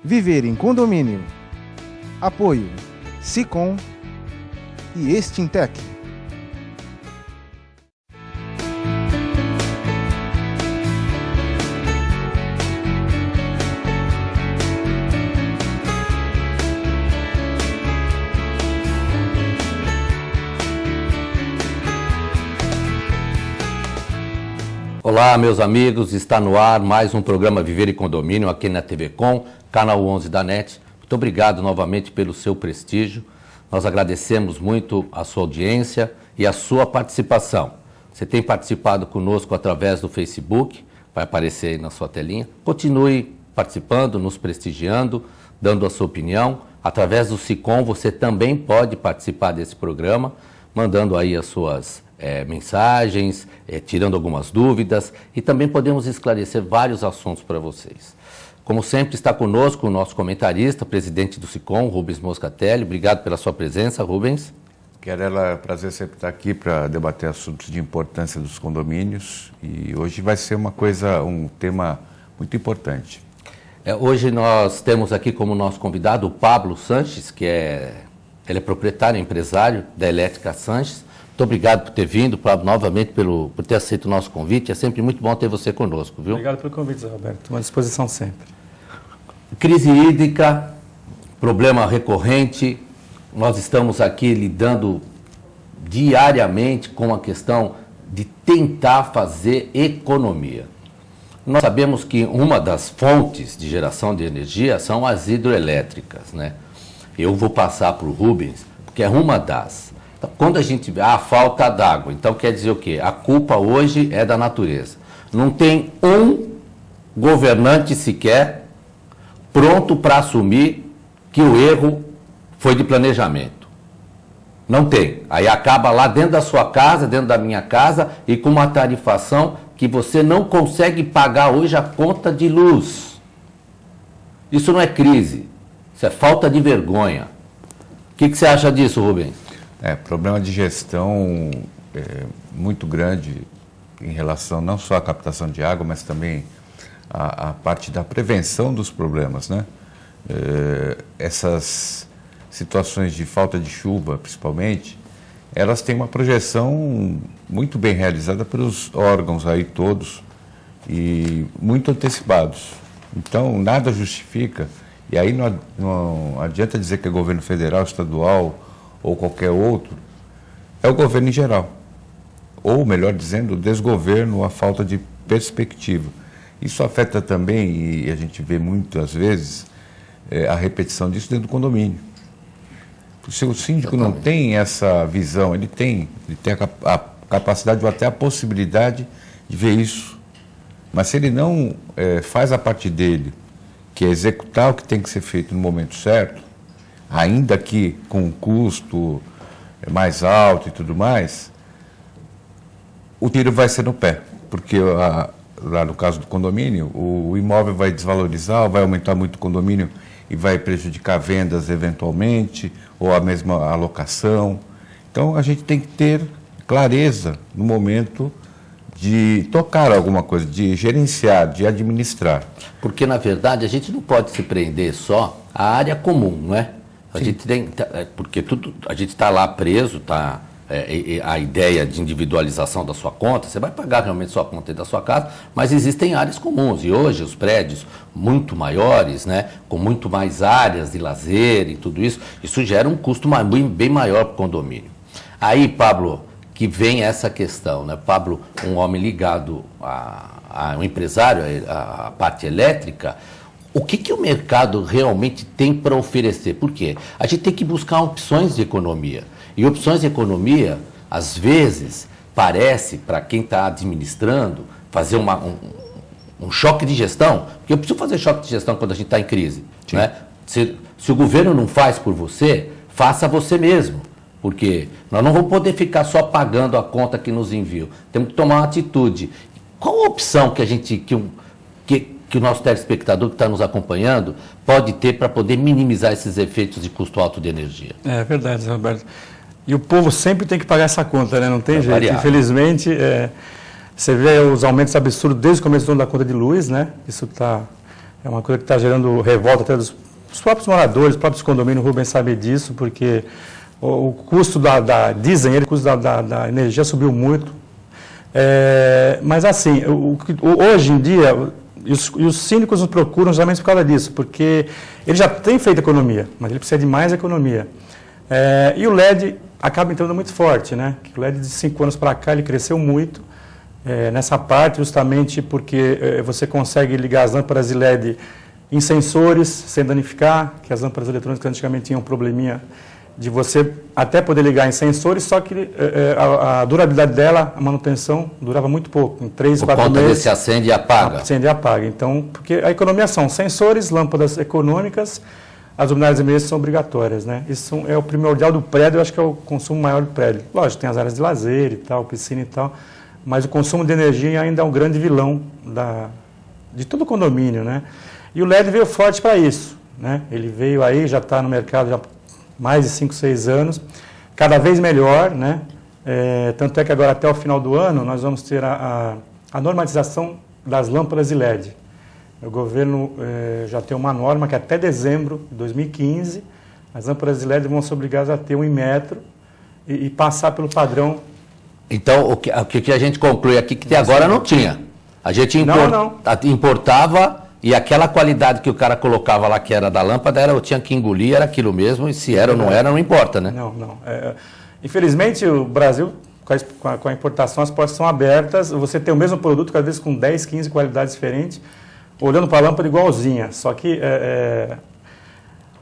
Viver em condomínio. Apoio Sicom e Extintec. Olá, meus amigos, está no ar mais um programa Viver em Condomínio aqui na TV Com, canal 11 da NET. Muito obrigado novamente pelo seu prestígio. Nós agradecemos muito a sua audiência e a sua participação. Você tem participado conosco através do Facebook, vai aparecer aí na sua telinha. Continue participando, nos prestigiando, dando a sua opinião. Através do Sicom você também pode participar desse programa, mandando aí as suas mensagens, tirando algumas dúvidas, e também podemos esclarecer vários assuntos para vocês. Como sempre, está conosco o nosso comentarista, presidente do Sicom, Rubens Moscatelli. Obrigado pela sua presença, Rubens. É prazer sempre estar aqui para debater assuntos de importância dos condomínios, e hoje vai ser um tema muito importante. Hoje nós temos aqui como nosso convidado o Pablo Sanches, ele é proprietário e empresário da Elétrica Sanches. Muito obrigado por ter vindo, Pablo, novamente por ter aceito o nosso convite. É sempre muito bom ter você conosco, viu? Obrigado pelo convite, Zé Roberto. Estou à disposição sempre. Crise hídrica, problema recorrente. Nós estamos aqui lidando diariamente com a questão de tentar fazer economia. Nós sabemos que uma das fontes de geração de energia são as hidroelétricas, né? Eu vou passar para o Rubens, porque é uma das. Então, quando a gente vê a falta d'água, então quer dizer o quê? A culpa hoje é da natureza. Não tem um governante sequer pronto para assumir que o erro foi de planejamento. Não tem. Aí acaba lá dentro da sua casa, dentro da minha casa, e com uma tarifação que você não consegue pagar hoje a conta de luz. Isso não é crise, isso é falta de vergonha. O que você acha disso, Rubens? Problema de gestão muito grande em relação não só à captação de água, mas também à parte da prevenção dos problemas, né? Essas situações de falta de chuva, principalmente, elas têm uma projeção muito bem realizada pelos órgãos aí todos e muito antecipados. Então, nada justifica, e aí não adianta dizer que é governo federal, estadual ou qualquer outro, é o governo em geral. Ou, melhor dizendo, o desgoverno, a falta de perspectiva. Isso afeta também, e a gente vê muitas vezes, a repetição disso dentro do condomínio. Se o síndico não tem essa visão, ele tem a capacidade ou até a possibilidade de ver isso. Mas se ele não faz a parte dele, que é executar o que tem que ser feito no momento certo, ainda que com um custo mais alto e tudo mais, o tiro vai ser no pé, porque lá no caso do condomínio, o imóvel vai desvalorizar, vai aumentar muito o condomínio e vai prejudicar vendas eventualmente, ou a mesma alocação. Então a gente tem que ter clareza no momento de tocar alguma coisa, de gerenciar, de administrar. Porque, na verdade, a gente não pode se prender só à área comum, não é? A gente tem, porque a gente está lá preso, a ideia de individualização da sua conta, você vai pagar realmente sua conta da sua casa, mas existem áreas comuns, e hoje os prédios muito maiores, né, com muito mais áreas de lazer e tudo isso gera um custo bem maior para o condomínio. Aí, Pablo, que vem essa questão, né? Pablo, um homem ligado a um empresário, a parte elétrica. O que o mercado realmente tem para oferecer? Por quê? A gente tem que buscar opções de economia. E opções de economia, às vezes, parece, para quem está administrando, fazer um choque de gestão. Porque eu preciso fazer choque de gestão quando a gente está em crise, né? Se o governo não faz por você, faça você mesmo. Porque nós não vamos poder ficar só pagando a conta que nos enviam. Temos que tomar uma atitude. Qual a opção que o nosso telespectador que está nos acompanhando pode ter para poder minimizar esses efeitos de custo alto de energia? É verdade, Zé Roberto. E o povo sempre tem que pagar essa conta, né? Não tem jeito. Variar. Infelizmente, você vê os aumentos absurdos desde o começo do ano da conta de luz, né? Isso é É uma coisa que está gerando revolta até dos próprios moradores, os próprios condomínios. O Rubens sabe disso, porque o custo dizem ele, o custo da energia subiu muito. Mas assim, hoje em dia, e os síndicos nos procuram justamente por causa disso, porque ele já tem feito economia, mas ele precisa de mais economia. E o LED acaba entrando muito forte, né? O LED de 5 anos para cá, ele cresceu muito nessa parte, justamente porque você consegue ligar as lâmpadas de LED em sensores, sem danificar, que as lâmpadas eletrônicas antigamente tinham um probleminha de você até poder ligar em sensores, só que a durabilidade dela, a manutenção, durava muito pouco, em 3, 4 meses. Por conta desse acende e apaga. Acende e apaga. Então, porque a economia são sensores, lâmpadas econômicas, as luminárias emergentes são obrigatórias, né? Isso é o primordial do prédio, eu acho que é o consumo maior do prédio. Lógico, tem as áreas de lazer e tal, piscina e tal, mas o consumo de energia ainda é um grande vilão de todo o condomínio, né? E o LED veio forte para isso, né? Ele veio aí, já está no mercado já mais de 5, 6 anos, cada vez melhor, né? Tanto é que agora até o final do ano nós vamos ter a normatização das lâmpadas de LED. O governo já tem uma norma que até dezembro de 2015 as lâmpadas de LED vão ser obrigadas a ter 1 metro e passar pelo padrão. Então, o que a gente conclui aqui que até agora não tinha. A gente importava e aquela qualidade que o cara colocava lá, que era da lâmpada, eu tinha que engolir, era aquilo mesmo, e se era ou não era, não importa, né? Não. Infelizmente, o Brasil, com a importação, as portas são abertas, você tem o mesmo produto, às vezes com 10, 15 qualidades diferentes, olhando para a lâmpada igualzinha, só que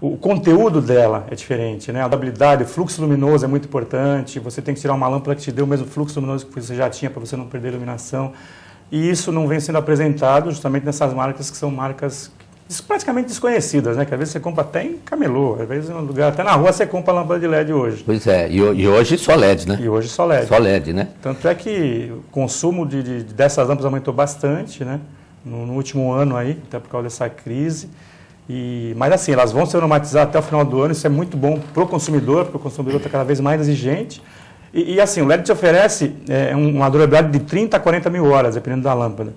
o conteúdo dela é diferente, né? A durabilidade, o fluxo luminoso é muito importante, você tem que tirar uma lâmpada que te dê o mesmo fluxo luminoso que você já tinha, para você não perder a iluminação. E isso não vem sendo apresentado justamente nessas marcas que são marcas praticamente desconhecidas, né? Que às vezes você compra até em camelô, às vezes em um lugar, até na rua você compra lâmpada de LED hoje. Pois é, e hoje só LED, né? E hoje só LED. Só LED, né? Tanto é que o consumo dessas lâmpadas aumentou bastante, né? No último ano aí, até por causa dessa crise. Mas assim, elas vão ser normatizadas até o final do ano, isso é muito bom para o consumidor, porque o consumidor está cada vez mais exigente. E assim, o LED te oferece uma durabilidade de 30 a 40 mil horas, dependendo da lâmpada.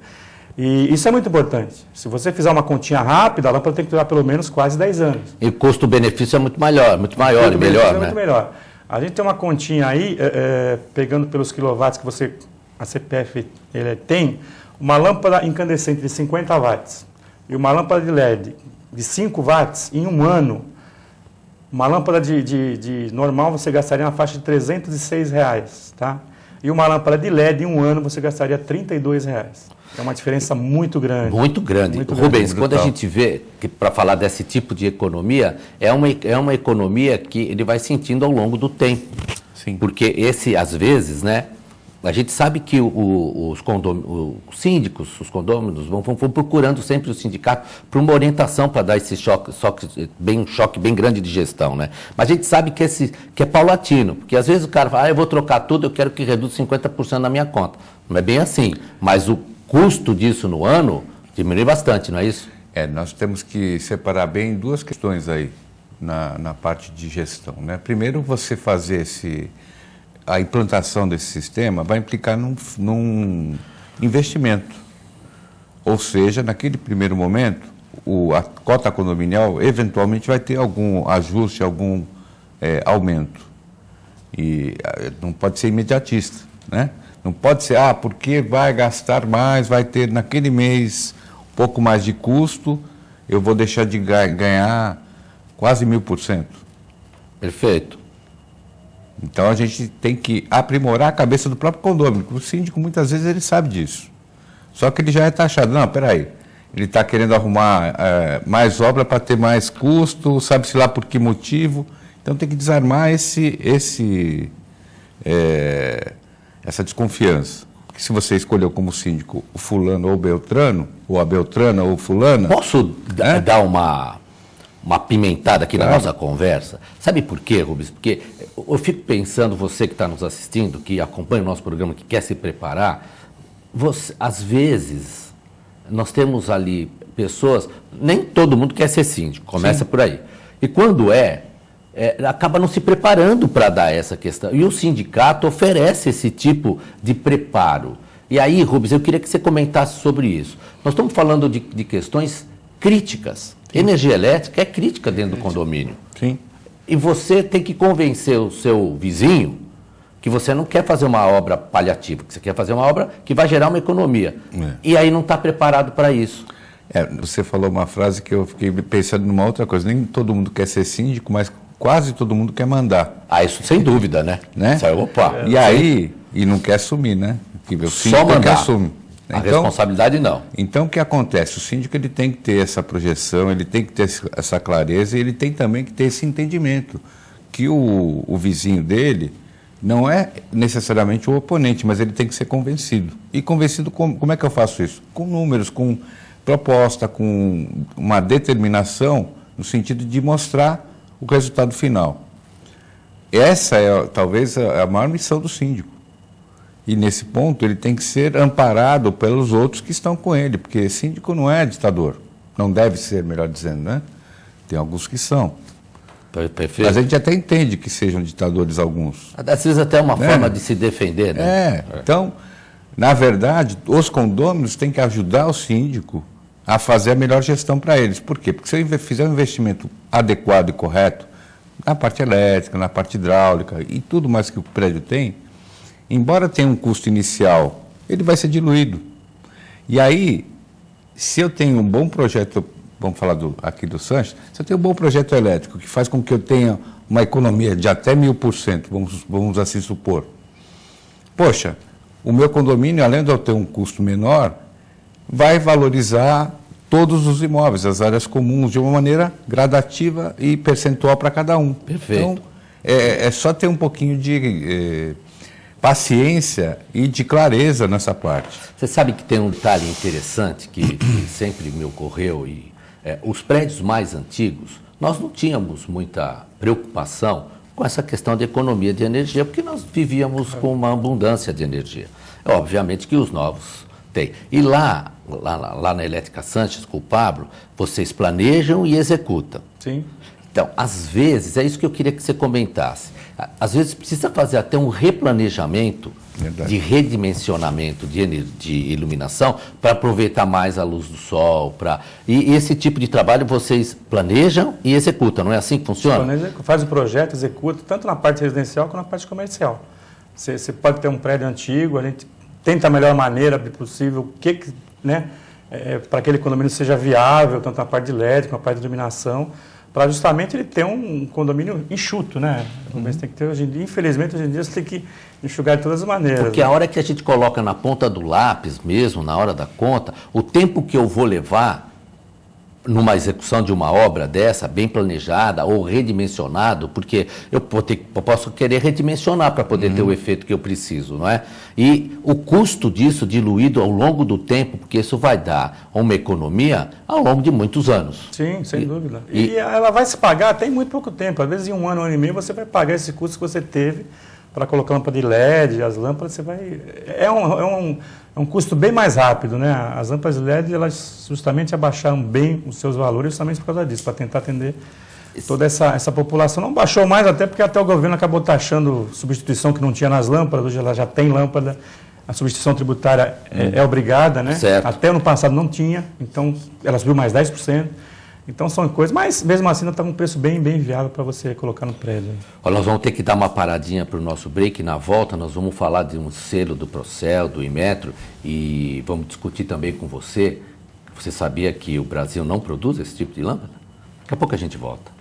E isso é muito importante. Se você fizer uma continha rápida, a lâmpada tem que durar pelo menos quase 10 anos. E o custo-benefício é muito maior e melhor, né? Muito melhor. A gente tem uma continha aí, pegando pelos quilowatts que a CPF tem, uma lâmpada incandescente de 50 watts e uma lâmpada de LED de 5 watts em um ano. Uma lâmpada de normal você gastaria na faixa de R$306, tá? E uma lâmpada de LED em um ano você gastaria R$32. É uma diferença muito grande. Muito grande. Rubens, quando a gente vê, para falar desse tipo de economia, é uma economia que ele vai sentindo ao longo do tempo. Sim. Porque às vezes, né? A gente sabe que os síndicos, os condôminos, vão procurando sempre o sindicato para uma orientação para dar esse um choque bem grande de gestão, né? Mas a gente sabe que é paulatino, porque às vezes o cara fala, eu vou trocar tudo, eu quero que reduza 50% na minha conta. Não é bem assim, mas o custo disso no ano diminui bastante, não é isso? Nós temos que separar bem duas questões aí na parte de gestão, né? Primeiro, você fazer a implantação desse sistema vai implicar num investimento. Ou seja, naquele primeiro momento, a cota condominial eventualmente vai ter algum ajuste, algum aumento. E não pode ser imediatista, né? Não pode ser, porque vai gastar mais, vai ter naquele mês um pouco mais de custo, eu vou deixar de ganhar quase 1000%. Perfeito. Então a gente tem que aprimorar a cabeça do próprio condomínio. O síndico muitas vezes ele sabe disso. Só que ele já é taxado. Não, peraí. Ele está querendo arrumar mais obra para ter mais custo, sabe-se lá por que motivo. Então tem que desarmar essa desconfiança. Porque se você escolheu como síndico o fulano ou o beltrano, ou a beltrana ou fulana... Posso dar uma pimentada aqui na nossa conversa? Sabe por quê, Rubens? Porque eu fico pensando, você que está nos assistindo, que acompanha o nosso programa, que quer se preparar, às vezes nós temos ali pessoas, nem todo mundo quer ser síndico, começa por aí. E quando acaba não se preparando para dar essa questão. E o sindicato oferece esse tipo de preparo. E aí, Rubens, eu queria que você comentasse sobre isso. Nós estamos falando de questões críticas. Energia elétrica é crítica dentro do condomínio. Sim. E você tem que convencer o seu vizinho que você não quer fazer uma obra paliativa, que você quer fazer uma obra que vai gerar uma economia. E aí não está preparado para isso. Você falou uma frase que eu fiquei pensando numa outra coisa. Nem todo mundo quer ser síndico, mas quase todo mundo quer mandar. Ah, isso sem dúvida, né? Isso aí, opa. E aí, e não quer assumir, né? Que o Só síndico mandar. que assume. A responsabilidade não. Então, o que acontece? O síndico ele tem que ter essa projeção, ele tem que ter essa clareza e ele tem também que ter esse entendimento que o vizinho dele não é necessariamente o oponente, mas ele tem que ser convencido. E convencido, como é que eu faço isso? Com números, com proposta, com uma determinação no sentido de mostrar o resultado final. Essa é talvez a maior missão do síndico. E nesse ponto ele tem que ser amparado pelos outros que estão com ele, porque síndico não é ditador. Não deve ser, melhor dizendo, né? Tem alguns que são. Perfeito. Mas a gente até entende que sejam ditadores alguns. Às vezes até uma forma de se defender, né? Então, na verdade, os condôminos têm que ajudar o síndico a fazer a melhor gestão para eles. Por quê? Porque se eu fizer um investimento adequado e correto, na parte elétrica, na parte hidráulica e tudo mais que o prédio tem, embora tenha um custo inicial, ele vai ser diluído. E aí, se eu tenho um bom projeto, vamos falar aqui do Sanches, se eu tenho um bom projeto elétrico que faz com que eu tenha uma economia de até 1000%, vamos assim supor. Poxa, o meu condomínio, além de eu ter um custo menor, vai valorizar todos os imóveis, as áreas comuns, de uma maneira gradativa e percentual para cada um. Perfeito. Então, é só ter um pouquinho de paciência e de clareza nessa parte. Você sabe que tem um detalhe interessante que sempre me ocorreu, e os prédios mais antigos, nós não tínhamos muita preocupação com essa questão de economia de energia, porque nós vivíamos com uma abundância de energia. Obviamente que os novos têm. E lá na Elétrica Sanches, com o Pablo, vocês planejam e executam. Sim. Então, às vezes, é isso que eu queria que você comentasse. Às vezes precisa fazer até um replanejamento de redimensionamento de iluminação para aproveitar mais a luz do sol. E esse tipo de trabalho vocês planejam e executam, não é assim que funciona? Planeja, faz o projeto, executa, tanto na parte residencial quanto na parte comercial. Você pode ter um prédio antigo, a gente tenta a melhor maneira possível, para que aquele condomínio seja viável, tanto na parte de elétrica, na parte de iluminação, para justamente ele ter um condomínio enxuto, né? Você tem que ter hoje em dia, infelizmente, hoje em dia você tem que enxugar de todas as maneiras. Porque a hora que a gente coloca na ponta do lápis mesmo, na hora da conta, o tempo que eu vou levar numa execução de uma obra dessa, bem planejada ou redimensionado, porque eu posso querer redimensionar para poder ter o efeito que eu preciso, não é? E o custo disso diluído ao longo do tempo, porque isso vai dar uma economia ao longo de muitos anos. Sim, sem dúvida. E ela vai se pagar até em muito pouco tempo. Às vezes em um ano e meio você vai pagar esse custo que você teve para colocar lâmpada de LED, as lâmpadas, você vai... É um custo bem mais rápido, né? As lâmpadas de LED, elas justamente abaixaram bem os seus valores justamente por causa disso, para tentar atender toda essa população. Não baixou mais, até porque até o governo acabou taxando substituição que não tinha nas lâmpadas, hoje ela já tem lâmpada, a substituição tributária é obrigada, né? Certo. Até ano passado não tinha, então ela subiu mais 10%. Então são coisas, mas mesmo assim está um preço bem viável para você colocar no prédio. Olha, nós vamos ter que dar uma paradinha para o nosso break. Na volta nós vamos falar de um selo do Procel, do Inmetro, e vamos discutir também com você. Você sabia que o Brasil não produz esse tipo de lâmpada? Daqui a pouco a gente volta.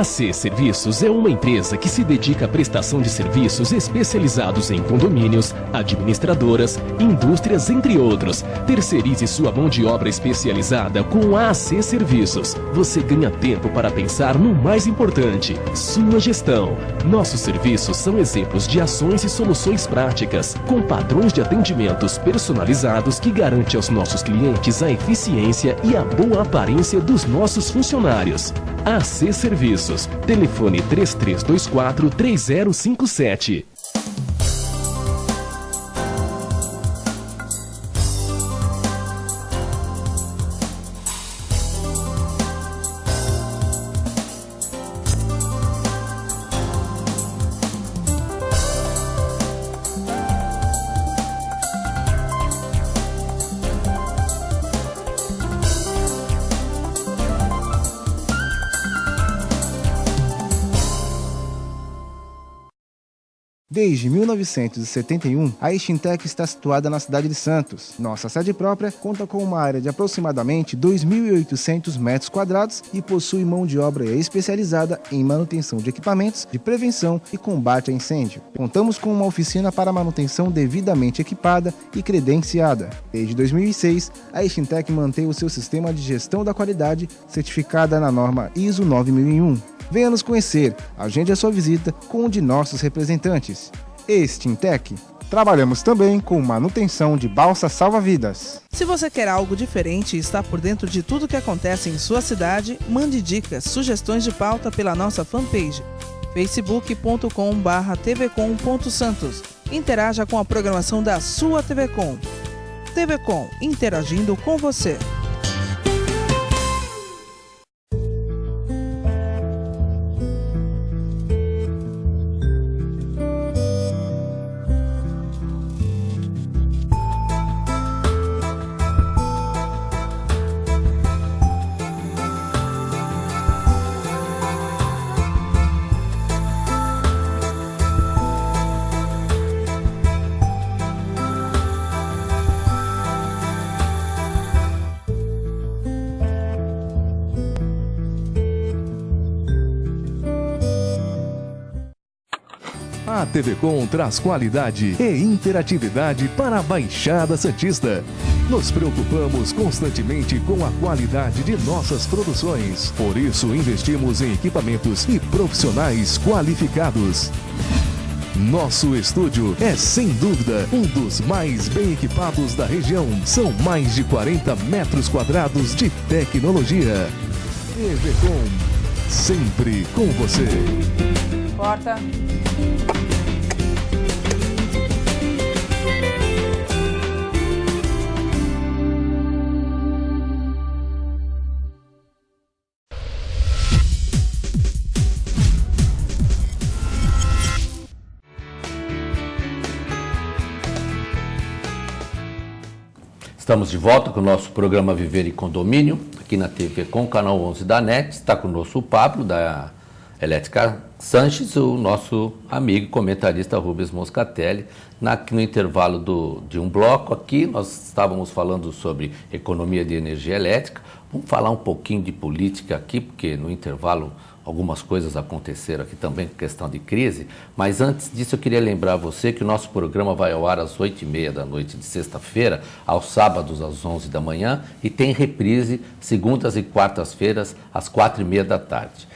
A AC Serviços é uma empresa que se dedica à prestação de serviços especializados em condomínios, administradoras, indústrias, entre outros. Terceirize sua mão de obra especializada com a AC Serviços. Você ganha tempo para pensar no mais importante, sua gestão. Nossos serviços são exemplos de ações e soluções práticas, com padrões de atendimentos personalizados que garante aos nossos clientes a eficiência e a boa aparência dos nossos funcionários. AC Serviços. Telefone 3324-3057. Desde 1971, a Extintec está situada na cidade de Santos. Nossa sede própria conta com uma área de aproximadamente 2.800 metros quadrados e possui mão de obra especializada em manutenção de equipamentos de prevenção e combate a incêndio. Contamos com uma oficina para manutenção devidamente equipada e credenciada. Desde 2006, a Extintec mantém o seu sistema de gestão da qualidade certificada na norma ISO 9001. Venha nos conhecer, agende a sua visita com um de nossos representantes. Extintec. Trabalhamos também com manutenção de balsas salva-vidas. Se você quer algo diferente e está por dentro de tudo que acontece em sua cidade, mande dicas, sugestões de pauta pela nossa fanpage facebook.com/tvcom.santos. Interaja com a programação da sua TV Com. TV Com, interagindo com você. A TV Com traz qualidade e interatividade para a Baixada Santista. Nos preocupamos constantemente com a qualidade de nossas produções. Por isso, investimos em equipamentos e profissionais qualificados. Nosso estúdio é, sem dúvida, um dos mais bem equipados da região. São mais de 40 metros quadrados de tecnologia. TV Com, sempre com você. Porta. Estamos de volta com o nosso programa Viver e Condomínio, aqui na TV Com, canal 11 da NET. Está conosco o Pablo, da Elétrica Sanches, o nosso amigo e comentarista Rubens Moscatelli. No intervalo de um bloco aqui, nós estávamos falando sobre economia de energia elétrica. Vamos falar um pouquinho de política aqui, porque no intervalo algumas coisas aconteceram aqui também, questão de crise. Mas antes disso, eu queria lembrar você que o nosso programa vai ao ar às 8h30 da noite de sexta-feira, aos sábados às 11 da manhã, e tem reprise segundas e quartas-feiras às 4h30 da tarde.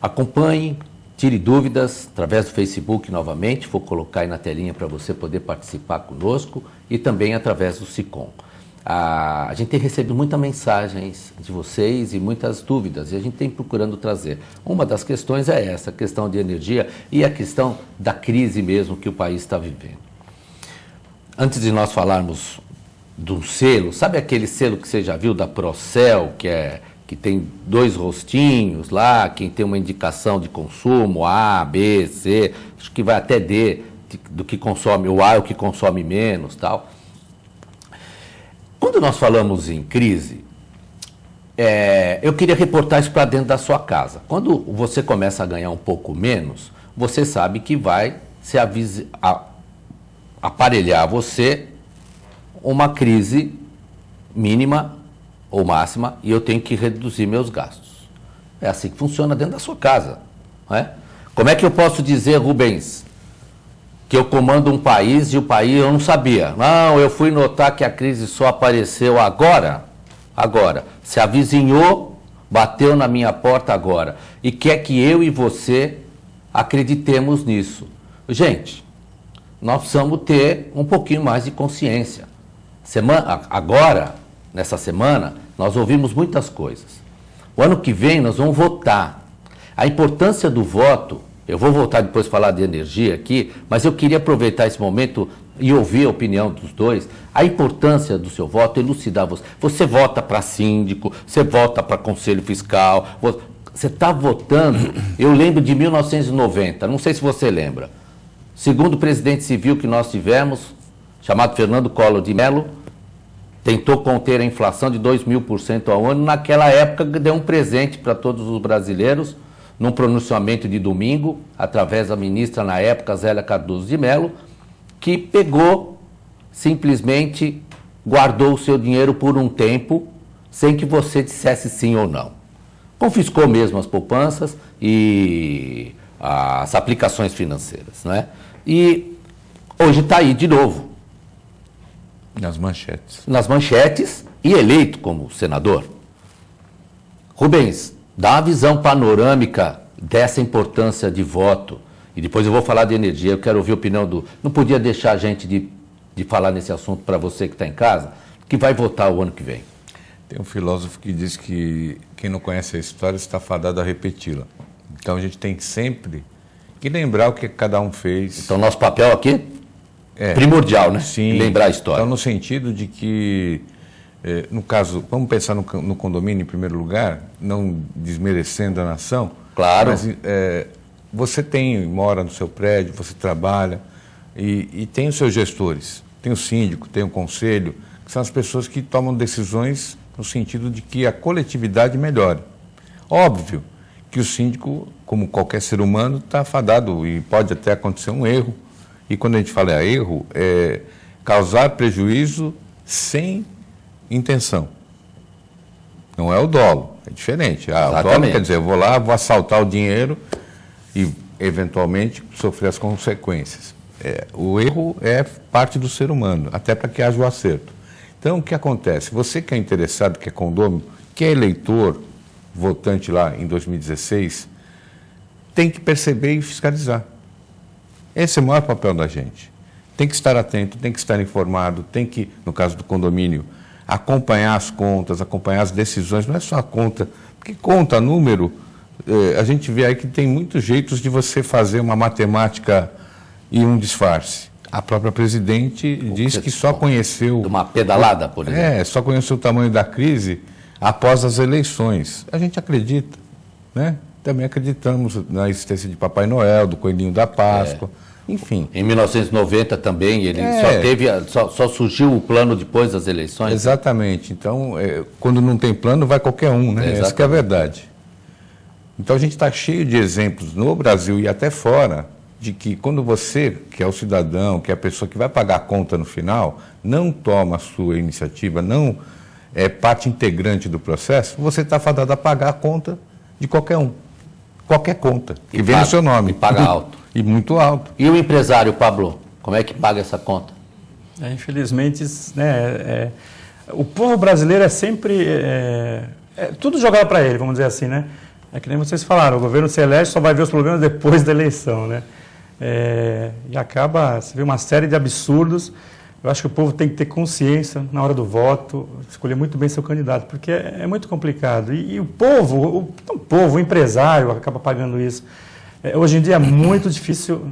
Acompanhe, tire dúvidas através do Facebook novamente, vou colocar aí na telinha para você poder participar conosco, e também através do SICOM. A gente tem recebido muitas mensagens de vocês e muitas dúvidas, e a gente tem procurando trazer. Uma das questões é essa, a questão de energia e a questão da crise mesmo que o país está vivendo. Antes de nós falarmos do selo, sabe aquele selo que você já viu da Procel, que tem 2 rostinhos lá, quem tem uma indicação de consumo, A, B, C, acho que vai até D, do que consome, o A é o que consome menos, tal. Quando nós falamos em crise, eu queria reportar isso para dentro da sua casa. Quando você começa a ganhar um pouco menos, você sabe que vai se aparelhar a você uma crise mínima ou máxima e eu tenho que reduzir meus gastos. É assim que funciona dentro da sua casa. Não é? Como é que eu posso dizer, Rubens, que eu comando um país e o país eu não sabia? Não, eu fui notar que a crise só apareceu agora. Agora. Se avizinhou, bateu na minha porta agora. E quer que eu e você acreditemos nisso. Gente, nós precisamos ter um pouquinho mais de consciência. Agora, nessa semana, nós ouvimos muitas coisas. O ano que vem nós vamos votar. A importância do voto, eu vou voltar depois a falar de energia aqui, mas eu queria aproveitar esse momento e ouvir a opinião dos dois. A importância do seu voto, elucidar você. Você vota para síndico, você vota para conselho fiscal, você está votando. Eu lembro de 1990, não sei se você lembra. Segundo presidente civil que nós tivemos, chamado Fernando Collor de Mello, tentou conter a inflação de 2.000% ao ano. Naquela época, deu um presente para todos os brasileiros, num pronunciamento de domingo, através da ministra, na época, Zélia Cardoso de Mello, que pegou, simplesmente guardou o seu dinheiro por um tempo, sem que você dissesse sim ou não. Confiscou mesmo as poupanças e as aplicações financeiras, não é? E hoje está aí de novo. Nas manchetes. Nas manchetes e eleito como senador. Rubens, dá uma visão panorâmica dessa importância de voto. E depois eu vou falar de energia, eu quero ouvir a opinião do... Não podia deixar a gente de falar nesse assunto para você que está em casa, que vai votar o ano que vem. Tem um filósofo que diz que quem não conhece a história está fadado a repeti-la. Então a gente tem sempre que lembrar o que cada um fez. Então nosso papel aqui é primordial, né? Sim. Lembrar a história. Então no sentido de que, no caso, vamos pensar no condomínio em primeiro lugar, não desmerecendo a nação. Claro. Mas você mora no seu prédio, você trabalha e tem os seus gestores. Tem o síndico, tem o conselho, que são as pessoas que tomam decisões no sentido de que a coletividade melhore. Óbvio que o síndico, como qualquer ser humano, está fadado e pode até acontecer um erro. E quando a gente fala erro, é causar prejuízo sem intenção. Não é o dolo, é diferente. O dolo quer dizer, eu vou lá, vou assaltar o dinheiro e, eventualmente, sofrer as consequências. O erro é parte do ser humano, até para que haja o acerto. Então, o que acontece? Você que é interessado, que é condômino, que é eleitor, votante lá em 2016, tem que perceber e fiscalizar. Esse é o maior papel da gente. Tem que estar atento, tem que estar informado, tem que, no caso do condomínio, acompanhar as contas, acompanhar as decisões. Não é só a conta, porque conta, número, a gente vê aí que tem muitos jeitos de você fazer uma matemática e um disfarce. A própria presidente disse que só conheceu... Uma pedalada, por exemplo. Só conheceu o tamanho da crise após as eleições. A gente acredita, né? Também acreditamos na existência de Papai Noel, do Coelhinho da Páscoa, enfim. Em 1990 também, ele só surgiu o plano depois das eleições. Exatamente. Então, quando não tem plano, vai qualquer um, né? Essa que é a verdade. Então, a gente está cheio de exemplos no Brasil e até fora, de que quando você, que é o cidadão, que é a pessoa que vai pagar a conta no final, não toma a sua iniciativa, não é parte integrante do processo, você está fadado a pagar a conta de qualquer um. Qualquer conta, que vem no seu nome. E paga alto. E muito alto. E o empresário, Pablo, como é que paga essa conta? Infelizmente, né, o povo brasileiro é sempre... tudo jogado para ele, vamos dizer assim, né? É que nem vocês falaram, o governo se elege, só vai ver os problemas depois da eleição, né? E acaba, você vê uma série de absurdos. Eu acho que o povo tem que ter consciência na hora do voto, escolher muito bem seu candidato, porque é muito complicado. E o povo, o empresário acaba pagando isso. Hoje em dia é muito difícil,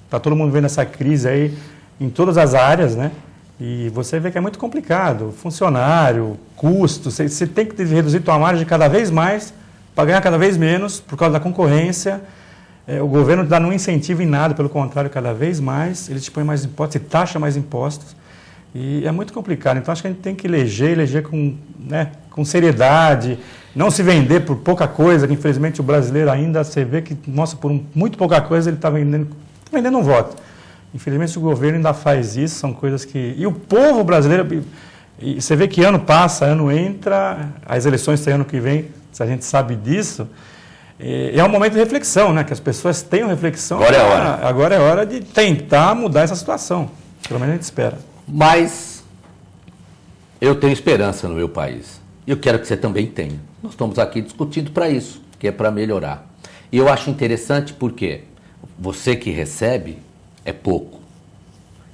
está todo mundo vendo essa crise aí em todas as áreas, né? E você vê que é muito complicado. Funcionário, custo, você tem que reduzir sua margem cada vez mais para ganhar cada vez menos por causa da concorrência. O governo não dá nenhum incentivo em nada, pelo contrário, cada vez mais, ele te põe mais impostos, ele taxa mais impostos, e é muito complicado. Então, acho que a gente tem que eleger com seriedade, não se vender por pouca coisa, que infelizmente o brasileiro ainda, você vê que, nossa, por muito pouca coisa ele está vendendo um voto. Infelizmente o governo ainda faz isso, são coisas que... E o povo brasileiro, e você vê que ano passa, ano entra, as eleições tem ano que vem, se a gente sabe disso, É um momento de reflexão, né? Que as pessoas tenham reflexão. Agora é a hora. Agora é hora de tentar mudar essa situação. Pelo menos a gente espera. Mas eu tenho esperança no meu país. E eu quero que você também tenha. Nós estamos aqui discutindo para isso, que é para melhorar. E eu acho interessante porque você que recebe é pouco.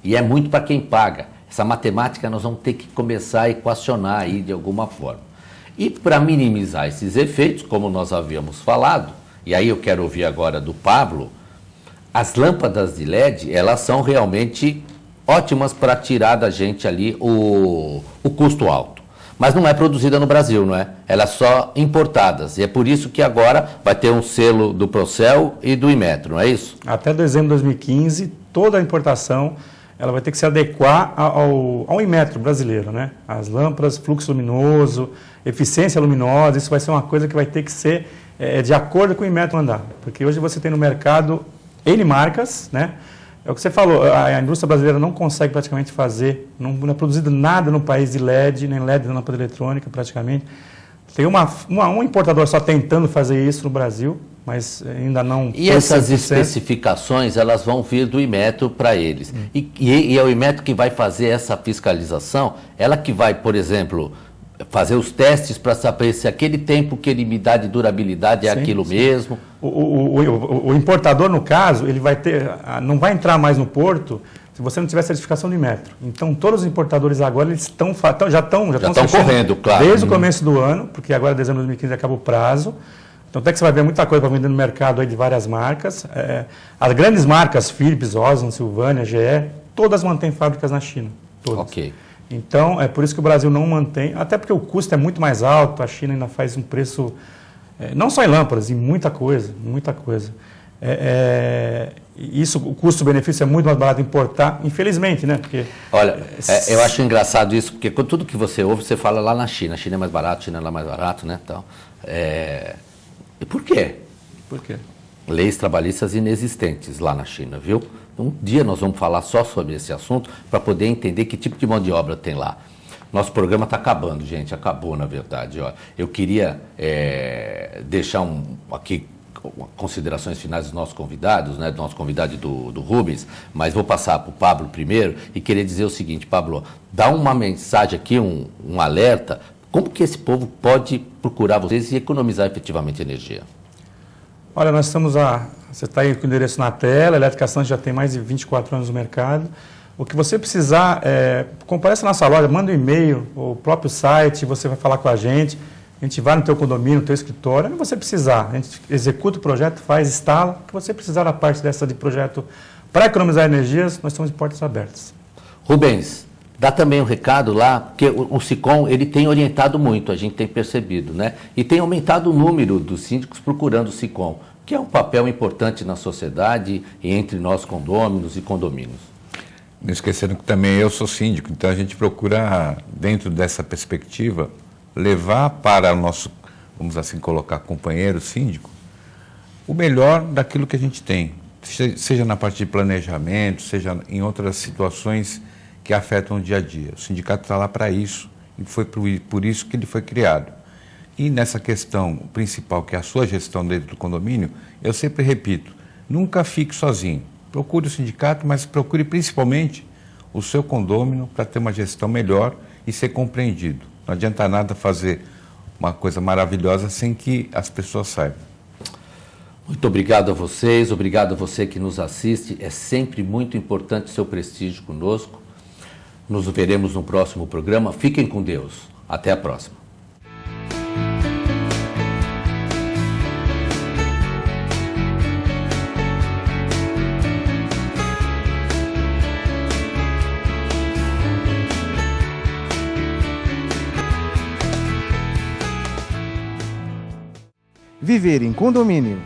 E é muito para quem paga. Essa matemática nós vamos ter que começar a equacionar aí de alguma forma. E para minimizar esses efeitos, como nós havíamos falado, e aí eu quero ouvir agora do Pablo, as lâmpadas de LED, elas são realmente ótimas para tirar da gente ali o custo alto. Mas não é produzida no Brasil, não é? Elas só importadas. E é por isso que agora vai ter um selo do Procel e do Inmetro, não é isso? Até dezembro de 2015, toda a importação ela vai ter que se adequar ao Inmetro brasileiro, né? As lâmpadas, fluxo luminoso, eficiência luminosa, isso vai ser uma coisa que vai ter que ser de acordo com o Inmetro andar. Porque hoje você tem no mercado N marcas, né? É o que você falou, a indústria brasileira não consegue praticamente fazer, não é produzido nada no país de LED, nem LED na lâmpada eletrônica praticamente. Tem um importador só tentando fazer isso no Brasil, mas ainda não... E essas especificações, elas vão vir do Inmetro para eles. E é o Inmetro que vai fazer essa fiscalização, ela que vai, por exemplo, fazer os testes para saber se aquele tempo que ele me dá de durabilidade é aquilo mesmo. O importador, no caso, ele vai ter, não vai entrar mais no porto se você não tiver certificação de Inmetro. Então, todos os importadores agora eles já estão correndo, claro. Desde o começo do ano, porque agora, em dezembro de 2015, acaba o prazo. Então, até que você vai ver muita coisa para vender no mercado aí de várias marcas. As grandes marcas, Philips, Osram, Sylvania, GE, todas mantêm fábricas na China. Todas. Ok. Então, é por isso que o Brasil não mantém, até porque o custo é muito mais alto, a China ainda faz um preço, não só em lâmpadas, em muita coisa, muita coisa. Isso, o custo-benefício é muito mais barato importar, infelizmente, né? Porque, olha, eu acho engraçado isso, porque tudo que você ouve, você fala lá na China. A China é mais barato, a China é lá mais barato, né? Então, e por quê? Por quê? Leis trabalhistas inexistentes lá na China, viu? Um dia nós vamos falar só sobre esse assunto para poder entender que tipo de mão de obra tem lá. Nosso programa está acabando, gente, acabou na verdade. Ó. Eu queria deixar aqui considerações finais dos nossos convidados, né, do nosso convidado do Rubens, mas vou passar para o Pablo primeiro e queria dizer o seguinte, Pablo, dá uma mensagem aqui, um alerta, como que esse povo pode procurar vocês e economizar efetivamente energia? Olha, nós estamos você está aí com o endereço na tela, a Elétrica Santos já tem mais de 24 anos no mercado. O que você precisar, comparece na nossa loja, manda um e-mail, o próprio site, você vai falar com a gente vai no teu condomínio, no teu escritório, onde você precisar. A gente executa o projeto, faz, instala. O que você precisar da parte dessa de projeto para economizar energias, nós estamos de portas abertas. Rubens, dá também um recado lá, porque o SICOM ele tem orientado muito, a gente tem percebido, né? E tem aumentado o número dos síndicos procurando o SICOM, que é um papel importante na sociedade e entre nós condôminos e condomínios. Não esquecendo que também eu sou síndico, então a gente procura, dentro dessa perspectiva, levar para o nosso, vamos assim colocar, companheiro síndico, o melhor daquilo que a gente tem, seja na parte de planejamento, seja em outras situações que afetam o dia a dia. O sindicato está lá para isso e foi por isso que ele foi criado. E nessa questão principal, que é a sua gestão dentro do condomínio, eu sempre repito, nunca fique sozinho. Procure o sindicato, mas procure principalmente o seu condômino para ter uma gestão melhor e ser compreendido. Não adianta nada fazer uma coisa maravilhosa sem que as pessoas saibam. Muito obrigado a vocês, obrigado a você que nos assiste. É sempre muito importante o seu prestígio conosco. Nos veremos no próximo programa. Fiquem com Deus. Até a próxima. Viver em condomínio.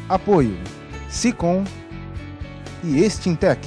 Apoio SICOM e Extintec.